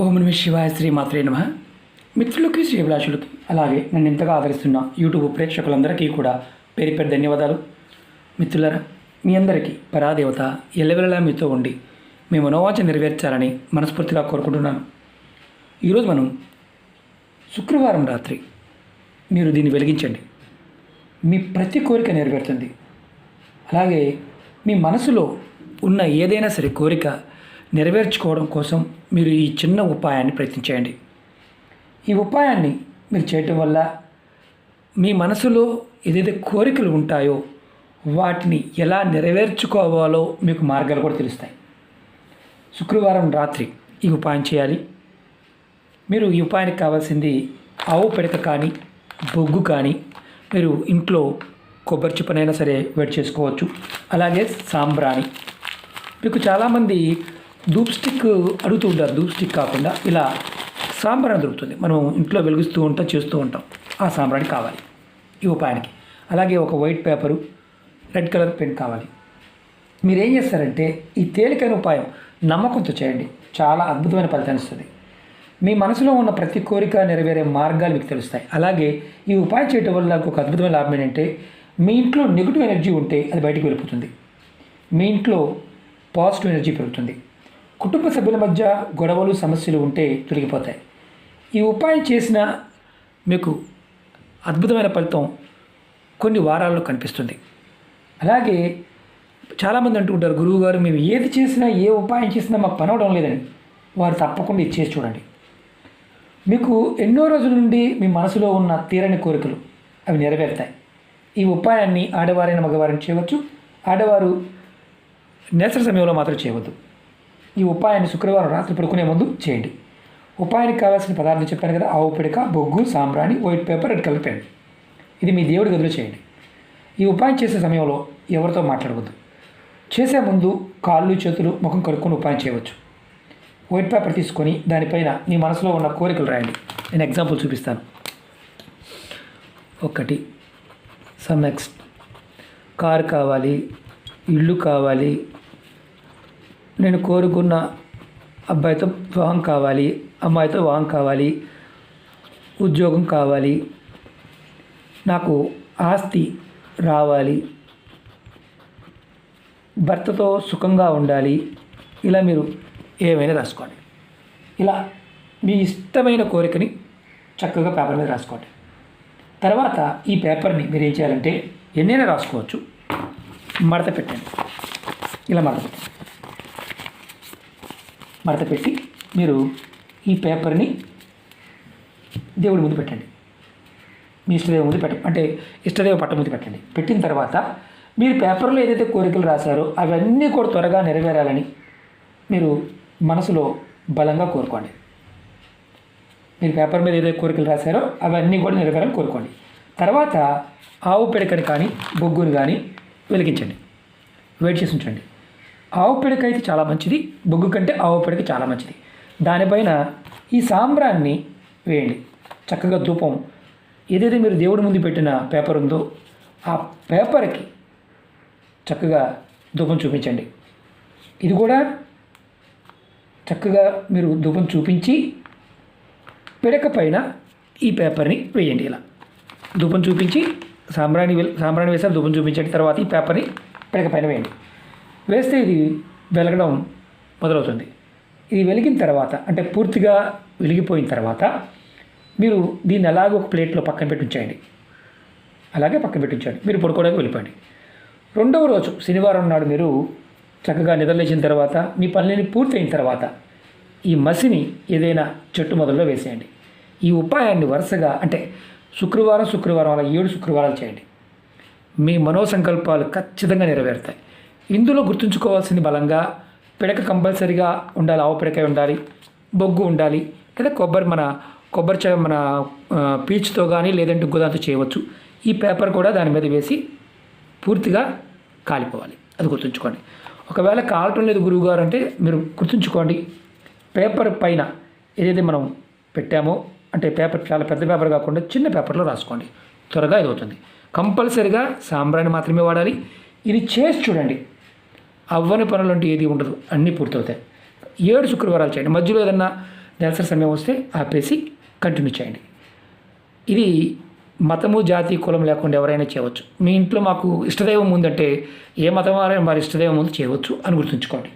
ఓం నమ శివాయ శ్రీ మాత్రే నమ. మిత్రులకి శ్రీభిలాషులకి అలాగే నన్ను ఇంతగా ఆదరిస్తున్న యూట్యూబ్ ప్రేక్షకులందరికీ కూడా పేరు పేరు ధన్యవాదాలు. మిత్రులరా, మీ అందరికీ పరాదేవత ఎల్లవెల్లలా మీతో ఉండి మీ మనోవాంఛ నెరవేర్చాలని మనస్ఫూర్తిగా కోరుకుంటున్నాను. ఈరోజు మనం శుక్రవారం రాత్రి మీరు దీన్ని వెలిగించండి. మీ ప్రతి కోరిక నెరవేరుతుంది. అలాగే మీ మనసులో ఉన్న ఏదైనా సరే కోరిక నెరవేర్చుకోవడం కోసం మీరు ఈ చిన్న ఉపాయాన్ని ప్రయత్నించండి. ఈ ఉపాయాన్ని మీరు చేయటం వల్ల మీ మనసులో ఏదైతే కోరికలు ఉంటాయో వాటిని ఎలా నెరవేర్చుకోవాలో మీకు మార్గాలు కూడా తెలుస్తాయి. శుక్రవారం రాత్రి ఈ ఉపాయం చేయాలి. మీరు ఈ ఉపాయానికి కావాల్సింది ఆవు పిడక కానీ బొగ్గు కానీ, మీరు ఇంట్లో కొబ్బరి చిప్పనైనా సరే వేడి చేసుకోవచ్చు. అలాగే సాంబ్రాణి. మీకు చాలామంది ధూప్ స్టిక్ అడుగుతూ ఉంటారు. ధూప్ స్టిక్ కాకుండా ఇలా సాంబ్రాణి దొరుకుతుంది, మనం ఇంట్లో వెలిగిస్తూ ఉంటాం, చేస్తూ ఉంటాం. ఆ సాంబ్రాణి కావాలి ఈ ఉపాయానికి. అలాగే ఒక white paper, red colour pen కావాలి. మీరు ఏం చేస్తారంటే ఈ తేలికైన ఉపాయం నమ్మకంతో చేయండి. చాలా అద్భుతమైన ఫలితాన్ని ఇస్తుంది. మీ మనసులో ఉన్న ప్రతి కోరిక నెరవేరే మార్గాలు మీకు తెలుస్తాయి. అలాగే ఈ ఉపాయం చేయడం వల్ల నాకు ఒక అద్భుతమైన లాభం ఏంటంటే, మీ ఇంట్లో నెగిటివ్ ఎనర్జీ ఉంటే అది బయటికి వెళ్ళిపోతుంది. మీ ఇంట్లో పాజిటివ్ ఎనర్జీ పెరుగుతుంది. కుటుంబ సభ్యుల మధ్య గొడవలు సమస్యలు ఉంటే తొలగిపోతాయి. ఈ ఉపాయం చేసిన మీకు అద్భుతమైన ఫలితం కొన్ని వారాల్లో కనిపిస్తుంది. అలాగే చాలామంది అంటూ ఉంటారు, గురువు గారు మేము ఏది చేసినా ఏ ఉపాయం చేసినా మాకు పని అవడం లేదని. వారు తప్పకుండా ఇది చేసి చూడండి. మీకు ఎన్నో రోజుల నుండి మీ మనసులో ఉన్న తీరని కోరికలు అవి నెరవేరుతాయి. ఈ ఉపాయాన్ని ఆడవారైన మగవారిని చేయవచ్చు. ఆడవారు నేసర సమయంలో మాత్రం చేయవద్దు. ఈ ఉపాయాన్ని శుక్రవారం రాత్రి పడుకునే ముందు చేయండి. ఉపాయానికి కావాల్సిన పదార్థం చెప్పాను కదా, ఆవు పిడక, బొగ్గు, సాంబ్రాణి, white paper, red colour pen. ఇది మీ దేవుడి గదిలో చేయండి. ఈ ఉపాయం చేసే సమయంలో ఎవరితో మాట్లాడవద్దు. చేసే ముందు కాళ్ళు చేతులు ముఖం కడుక్కొని ఉపాయం చేయవచ్చు. వైట్ పేపర్ తీసుకొని దానిపైన మీ మనసులో ఉన్న కోరికలు రాయండి. నేను ఎగ్జాంపుల్ చూపిస్తాను. 1 సమ్ కారు కావాలి, ఇల్లు కావాలి, నేను కోరుకున్న అబ్బాయితో వివాహం కావాలి, అమ్మాయితో వివాహం కావాలి, ఉద్యోగం కావాలి, నాకు ఆస్తి రావాలి, భర్తతో సుఖంగా ఉండాలి. ఇలా మీరు ఏమైనా రాసుకోండి. ఇలా మీ ఇష్టమైన కోరికని చక్కగా పేపర్ మీద రాసుకోండి. తర్వాత ఈ పేపర్ని మీరు ఏం చేయాలంటే ఎన్నైనా రాసుకోవచ్చు, మడత పెట్టండి. ఇలా మడత పెట్టి మీరు ఈ పేపర్ని దేవుడి ముందు పెట్టండి. మీ ఇష్టదేవ ముందు పెట్టండి, అంటే ఇష్టదేవ పట్ట ముందు పెట్టండి. పెట్టిన తర్వాత మీరు పేపర్లో ఏదైతే కోరికలు రాశారో అవన్నీ కూడా త్వరగా నెరవేరాలని మీరు మనసులో బలంగా కోరుకోండి. మీరు పేపర్ మీద ఏదైతే కోరికలు రాశారో అవన్నీ కూడా నెరవేరాలని కోరుకోండి. తర్వాత ఆవు పిడకని కానీ బొగ్గుని కానీ వెలిగించండి, వేడి చేసి ఉంచండి. ఆవు పిడక అయితే చాలా మంచిది, బొగ్గు కంటే ఆవు పిడక చాలా మంచిది. దానిపైన ఈ సాంబ్రాన్ని వేయండి. చక్కగా ధూపం ఏదైతే మీరు దేవుడి ముందు పెట్టిన పేపర్ ఉందో ఆ పేపర్కి చక్కగా ధూపం చూపించండి. ఇది కూడా చక్కగా మీరు ధూపం చూపించి పిడక పైన ఈ పేపర్ని వేయండి. ఇలా ధూపం చూపించి సాంబ్రాణి వేసారు, ధూపం చూపించండి. తర్వాత ఈ పేపర్ని పిడక పైన వేయండి. వేస్తే ఇది వెలగడం మొదలవుతుంది. ఇది వెలిగిన తర్వాత, అంటే పూర్తిగా వెలిగిపోయిన తర్వాత మీరు దీన్ని అలాగే ఒక ప్లేట్లో పక్కన పెట్టి ఉంచండి. అలాగే పక్కన పెట్టి ఉంచండి. మీరు పడుకోవడానికి వెళ్ళిపోండి. 2వ రోజు శనివారం నాడు మీరు చక్కగా నిద్రలేచిన తర్వాత మీ పనులని పూర్తయిన తర్వాత ఈ మసిని ఏదైనా చెట్టు మొదల్లో వేసేయండి. ఈ ఉపాయాన్ని వరుసగా, అంటే శుక్రవారం అలా 7 శుక్రవారాలు చేయండి. మీ మనోసంకల్పాలు ఖచ్చితంగా నెరవేరుతాయి. ఇందులో గుర్తుంచుకోవాల్సింది బలంగా పిడక కంపల్సరీగా ఉండాలి. ఆవు పిడక ఉండాలి, బొగ్గు ఉండాలి, లేదా కొబ్బరి మన పీచుతో కానీ లేదంటే ఇంకోదాంతో చేయవచ్చు. ఈ పేపర్ కూడా దాని మీద వేసి పూర్తిగా కాలిపోవాలి. అది గుర్తుంచుకోండి. ఒకవేళ కాలటం లేదు గురువుగారు అంటే మీరు గుర్తుంచుకోండి, పేపర్ పైన ఏదైతే మనం పెట్టామో, అంటే పేపర్ చాలా పెద్ద పేపర్ కాకుండా చిన్న పేపర్లో రాసుకోండి. త్వరగా ఇది అవుతుంది. కంపల్సరీగా సాంబ్రాణి మాత్రమే వాడాలి. ఇది చేసి చూడండి, అవ్వని పనులు అంటే ఏది ఉండదు, అన్నీ పూర్తవుతాయి. 7 శుక్రవారాలు చేయండి. మధ్యలో ఏదన్నా నెలసరి సమయం వస్తే ఆపేసి కంటిన్యూ చేయండి. ఇది మతము జాతి కులం లేకుండా ఎవరైనా చేయవచ్చు. మీ ఇంట్లో మాకు ఇష్టదైవం ఉందంటే ఏ మతం వారైనా వారి ఇష్టదైవం ముందు చేయవచ్చు అని గుర్తుంచుకోండి.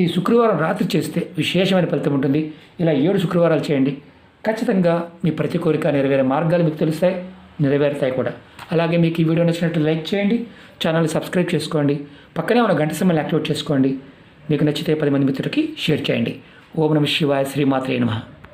ఈ శుక్రవారం రాత్రి చేస్తే విశేషమైన ఫలితం ఉంటుంది. ఇలా 7 శుక్రవారాలు చేయండి. ఖచ్చితంగా మీ ప్రతి కోరిక నెరవేరే మార్గాలు మీకు తెలుస్తాయి, నెరవేరుతాయి కూడా. అలాగే మీకు ఈ వీడియో నచ్చినట్టు లైక్ చేయండి, ఛానల్ని సబ్స్క్రైబ్ చేసుకోండి, పక్కనే ఉన్న గంట సింబల్ని యాక్టివేట్ చేసుకోండి. మీకు నచ్చితే 10 మంది మిత్రులకి షేర్ చేయండి. ఓం నమః శివాయ, శ్రీమాత్రే నమః.